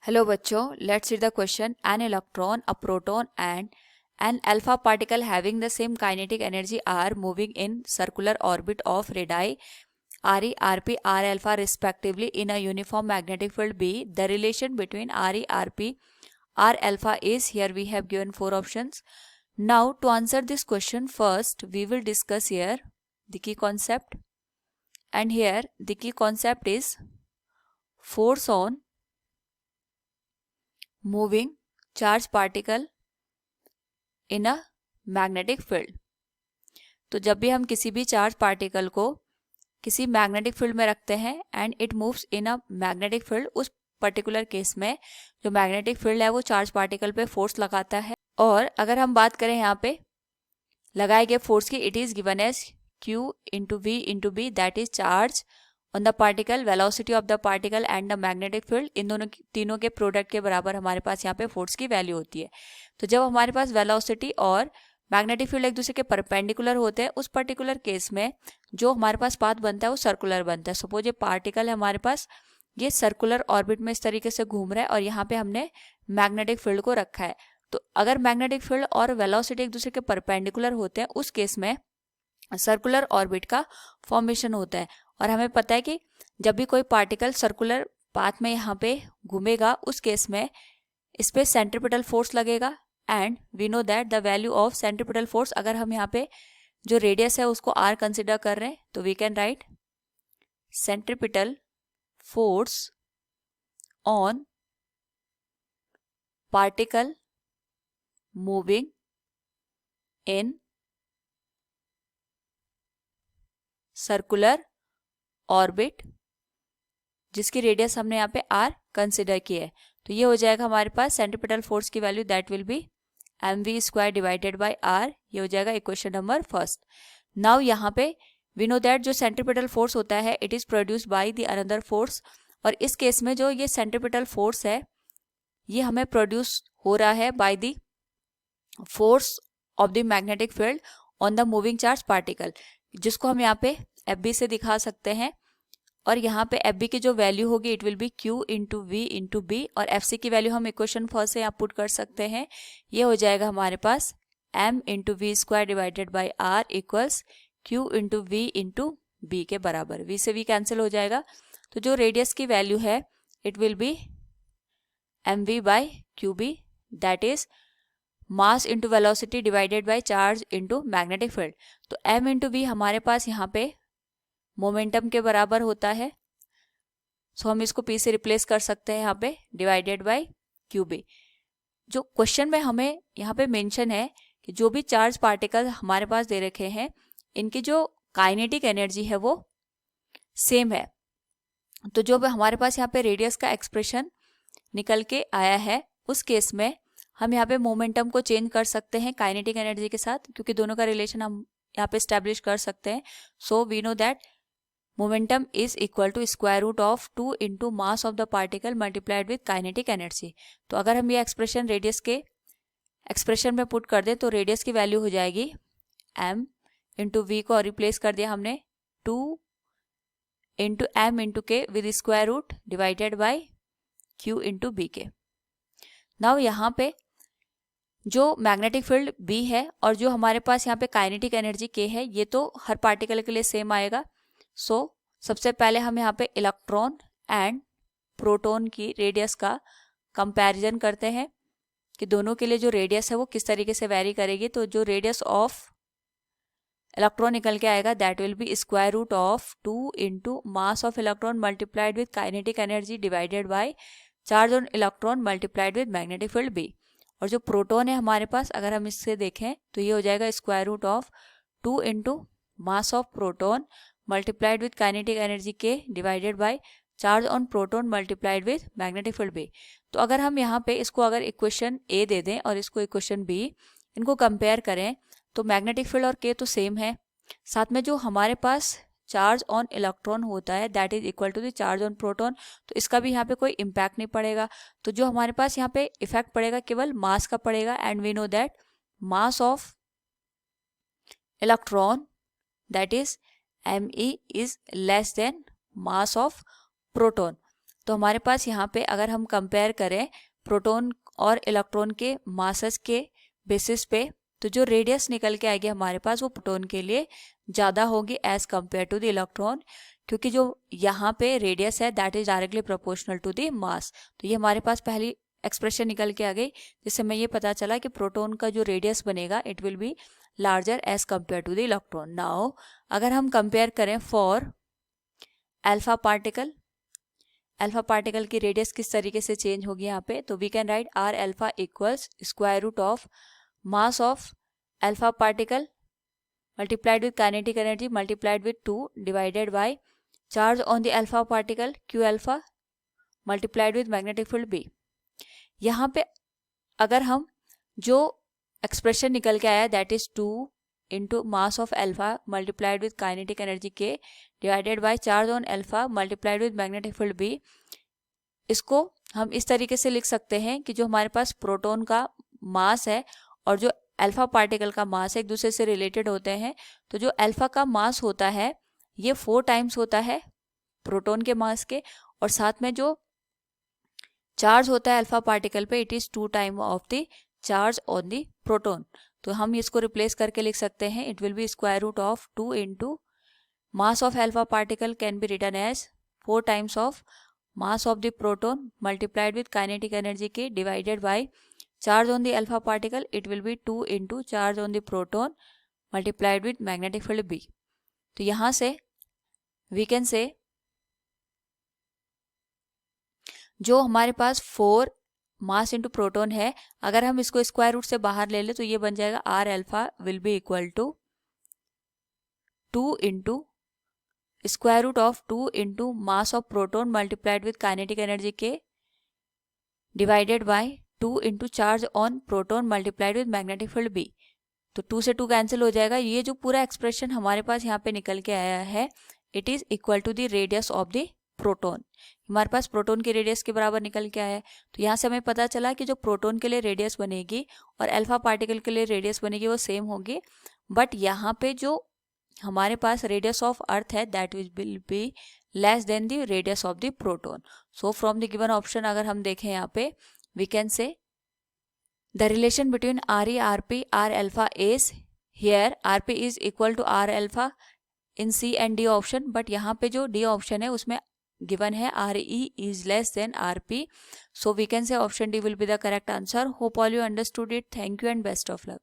Hello बच्चों, let's read the question. An electron, a proton and an alpha particle having the same kinetic energy are moving in circular orbit of radii Re, Rp, R alpha respectively in a uniform magnetic field B. The relation between Re, Rp, R alpha is, here we have given 4 options. Now to answer this question, first we will discuss here the key concept, and here the key concept is force on moving charge particle in a magnetic field. तो जब भी हम किसी भी charge particle को किसी magnetic field में रखते हैं and it moves in a magnetic field, उस पर्टिकुलर केस में जो मैग्नेटिक फील्ड है वो चार्ज पार्टिकल पे फोर्स लगाता है. और अगर हम बात करें यहाँ पे लगाए गए फोर्स की, it is given as Q into V into B, that is charge on the particle, velocity of the particle and the magnetic field. इन दोनों तीनों के प्रोडक्ट के बराबर हमारे पास यहाँ पे फोर्स की वैल्यू होती है. तो जब हमारे पास वेलोसिटी और मैग्नेटिक फील्ड एक दूसरे के परपेंडिकुलर होते हैं, उस पर्टिकुलर केस में जो हमारे पास पाथ बनता है वो सर्कुलर बनता है. सपोज ये पार्टिकल है हमारे पास, ये सर्कुलर ऑर्बिट में इस तरीके से घूम रहा है और यहाँ पे हमने मैग्नेटिक फील्ड को रखा है. तो अगर मैग्नेटिक फील्ड और वेलोसिटी एक दूसरे के परपेंडिकुलर होते हैं, उस केस में सर्कुलर ऑर्बिट का फॉर्मेशन होता है. और हमें पता है कि जब भी कोई पार्टिकल सर्कुलर पाथ में यहाँ पे घूमेगा, उस केस में इस पे सेंट्रीपिटल फोर्स लगेगा. And we know that the value of centripetal force, अगर हम यहाँ पे जो रेडियस है उसको r कंसिडर कर रहे हैं, तो we can write centripetal force on particle moving in circular orbit, जिसकी रेडियस हमने यहाँ पे r कंसिडर की है. तो ये हो जाएगा हमारे पास सेंट्रीपिटल फोर्स की value, that will B mv square divided by r. ये हो जाएगा इक्वेशन नंबर फर्स्ट. नाउ यहाँ पे वी नो दैट जो सेंट्रीपिटल फोर्स होता है it is produced by the another force. और इस केस में जो ये सेंट्रीपिटल फोर्स है ये हमें प्रोड्यूस हो रहा है by the force of the magnetic field on the moving charge particle, जिसको हम यहाँ पे FB से दिखा सकते हैं. और यहाँ पे FB की जो वैल्यू होगी it will be Q into V into B, और FC की वैल्यू हम इक्वेशन फर्स्ट से यहाँ पुट कर सकते हैं. ये हो जाएगा हमारे पास M into V square divided by R equals Q into V into B के बराबर. V से V कैंसिल हो जाएगा. तो जो रेडियस की वैल्यू है it will B mv by QB, that is mass into velocity divided by charge into magnetic field. तो M इंटू V हमारे पास यहाँ पे मोमेंटम के बराबर होता है. सो हम इसको P से रिप्लेस कर सकते हैं यहाँ पे, डिवाइडेड बाय QB. जो क्वेश्चन में हमें यहाँ पे मेंशन है कि जो भी चार्ज पार्टिकल हमारे पास दे रखे हैं इनकी जो काइनेटिक एनर्जी है वो सेम है. तो जो हमारे पास यहाँ पे रेडियस का एक्सप्रेशन निकल के आया है, उस केस में हम यहाँ पे मोमेंटम को चेंज कर सकते हैं काइनेटिक एनर्जी के साथ, क्योंकि दोनों का रिलेशन हम यहाँ पे स्टैब्लिश कर सकते हैं. So we know that momentum is equal to square root of 2 into mass of the particle multiplied with kinetic energy. तो अगर हम ये एक्सप्रेशन रेडियस के एक्सप्रेशन में पुट कर दें तो रेडियस की वैल्यू हो जाएगी m इंटू वी को रिप्लेस कर दिया हमने 2 into M into K with square root divided by Q into B के. नाउ यहाँ पे जो मैग्नेटिक फील्ड B है और जो हमारे पास यहाँ पे काइनेटिक एनर्जी K है, ये तो हर पार्टिकल के लिए सेम आएगा. सो सबसे पहले हम यहाँ पे इलेक्ट्रॉन एंड प्रोटॉन की रेडियस का कंपैरिजन करते हैं कि दोनों के लिए जो रेडियस है वो किस तरीके से वेरी करेगी. तो जो रेडियस ऑफ इलेक्ट्रॉन निकल के आएगा that will be square root of 2 into mass of electron multiplied with kinetic energy divided by charge on electron multiplied with magnetic field B. और जो प्रोटॉन है हमारे पास, अगर हम इससे देखें तो ये हो जाएगा square root of 2 into mass of proton multiplied with kinetic energy K divided by charge on proton multiplied with magnetic field B. तो अगर हम यहाँ पे इसको अगर इक्वेशन A दे दें और इसको इक्वेशन B, इनको कंपेयर करें तो मैग्नेटिक फील्ड और K तो सेम है, साथ में जो हमारे पास चार्ज ऑन इलेक्ट्रॉन होता है that is equal to the charge on proton, तो इसका भी यहाँ पे कोई इम्पैक्ट नहीं पड़ेगा. तो जो हमारे पास यहाँ पे इफेक्ट पड़ेगा केवल मास का पड़ेगा. And we know that mass of electron that is Me is less than mass of proton. तो हमारे पास यहाँ पे अगर हम कंपेयर करें प्रोटॉन और इलेक्ट्रॉन के मासेस के बेसिस पे, तो जो रेडियस निकल के आएगी हमारे पास वो प्रोटॉन के लिए ज़्यादा होगी as compare to the electron, क्योंकि जो यहाँ पे रेडियस है that is directly proportional to the mass. तो ये हमारे पास पहली एक्सप्रेशन निकल के आ गई, जिससे हमें ये पता चला कि प्रोटॉन का जो रेडियस बनेगा it will be larger as compare to the electron. Now अगर हम कंपेयर करें for alpha particle, alpha particle की रेडियस किस तरीके से चेंज होगी यहाँ पे, तो we can write R alpha equals square root of mass of alpha particle multiplied with kinetic energy multiplied with 2 divided by charge on the alpha particle q alpha multiplied with magnetic field B। यहाँ पे अगर हम जो expression निकल के आया that is 2 into mass of alpha multiplied with kinetic energy के divided by charge on alpha multiplied with magnetic field B, इसको हम इस तरीके से लिख सकते हैं कि जो हमारे पास प्रोटॉन का मास है और जो अल्फा पार्टिकल का मास एक दूसरे से रिलेटेड होते हैं। तो जो अल्फा का मास होता है ये 4 टाइम्स होता है प्रोटॉन के मास के, और साथ में जो चार्ज होता है अल्फा पार्टिकल पे it is 2 time of the charge on the proton. तो हम इसको रिप्लेस करके लिख सकते हैं it will be square root of 2 into mass of alpha particle can be written as 4 times of mass of the proton multiplied with kinetic energy के divided by charge on the alpha particle it will be 2 into charge on the proton multiplied with magnetic field B। तो यहाँ से we can say जो हमारे पास 4 mass into proton है, अगर हम इसको स्क्वायर रूट से बाहर ले ले तो ये बन जाएगा R alpha will be equal to 2 into square root of 2 into mass of proton multiplied with kinetic energy के divided by 2 into charge on proton multiplied with magnetic field B। तो 2 से 2 कैंसिल हो जाएगा। ये जो पूरा एक्सप्रेशन हमारे पास यहाँ पे निकल के आया है it is equal to the radius of the proton. हमारे पास प्रोटॉन की रेडियस के बराबर निकल के आया है। तो यहाँ से हमें पता चला कि जो प्रोटॉन के लिए रेडियस बनेगी और अल्फा पार्टिकल के लिए रेडियस बनेगी वो सेम होगी, बट यहाँ पे जो हमारे पास रेडियस ऑफ अर्थ है that will be less than the radius of the proton. So from the given option अगर हम देखें यहाँ पे we can say the relation between Re, Rp, R alpha is here Rp is equal to R alpha in C and D option, but यहाँ पे जो D option है उसमें given है Re is less than Rp, so we can say option D will be the correct answer। Hope all you understood it। Thank you and best of luck।